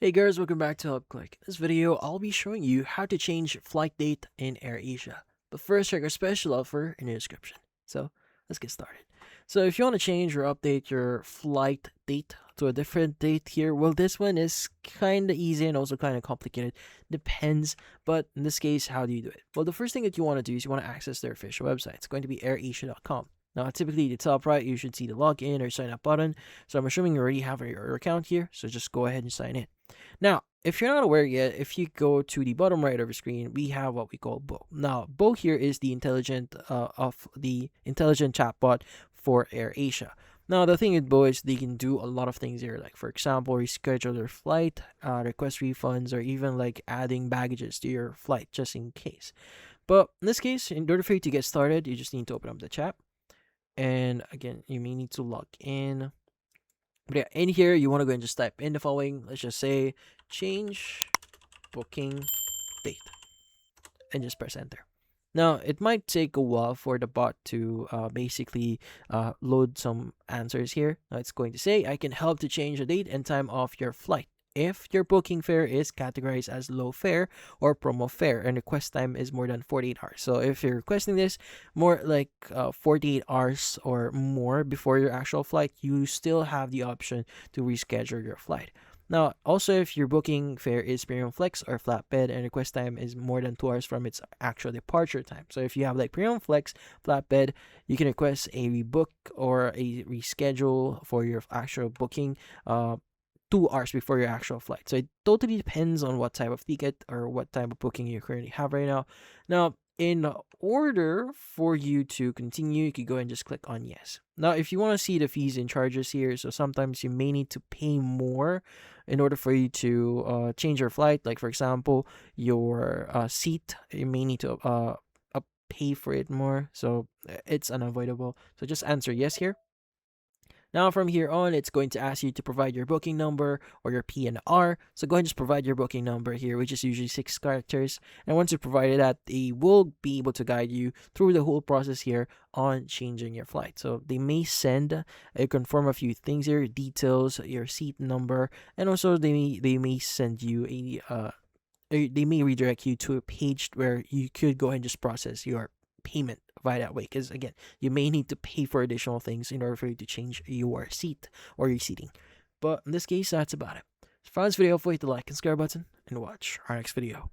Hey guys, welcome back to HubClick. In this video, I'll be showing you how to change flight date in AirAsia. But first, check our special offer in the description. So, let's get started. So, if you want to change or update your flight date to a different date here, well, this one is kind of easy and also kind of complicated. Depends, but in this case, how do you do it? Well, the first thing that you want to do is you want to access their official website. It's going to be airasia.com. Now, typically, the top right, you should see the login or sign up button. So, I'm assuming you already have your account here. So, just go ahead and sign in. Now, if you're not aware yet, if you go to the bottom right of the screen, we have what we call Bo. Now, Bo here is the intelligent chatbot for AirAsia. Now, the thing with Bo is they can do a lot of things here, like for example, reschedule your flight, request refunds, or even like adding baggages to your flight just in case. But in this case, in order for you to get started, you just need to open up the chat, and again, you may need to log in. But yeah, in here, you want to go and just type in the following. Let's just say change booking date and just press enter. Now, it might take a while for the bot to basically load some answers here. Now, it's going to say, I can help to change the date and time of your flight if your booking fare is categorized as low fare or promo fare and request time is more than 48 hours. So if you're requesting this more like 48 hours or more before your actual flight, you still have the option to reschedule your flight. Now, also, if your booking fare is premium flex or flatbed and request time is more than 2 hours from its actual departure time. So if you have like premium flex, flatbed, you can request a rebook or a reschedule for your actual booking 2 hours before your actual flight. So it totally depends on what type of ticket or what type of booking you currently have right now. Now, in order for you to continue, you could go and just click on yes. Now, if you want to see the fees and charges here, so sometimes you may need to pay more in order for you to change your flight. Like for example, your seat, you may need to pay for it more. So it's unavoidable. So just answer yes here. Now, from here on, it's going to ask you to provide your booking number or your PNR. So go ahead and just provide your booking number here, which is usually 6 characters. And once you provide that, they will be able to guide you through the whole process here on changing your flight. So they may send confirm a few things here, details, your seat number, and also they may send you they may redirect you to a page where you could go ahead and just process your payment via that way, because again, you may need to pay for additional things in order for you to change your seat or your seating. But in this case, that's about it. So for this video, hit the like and subscribe button and watch our next video.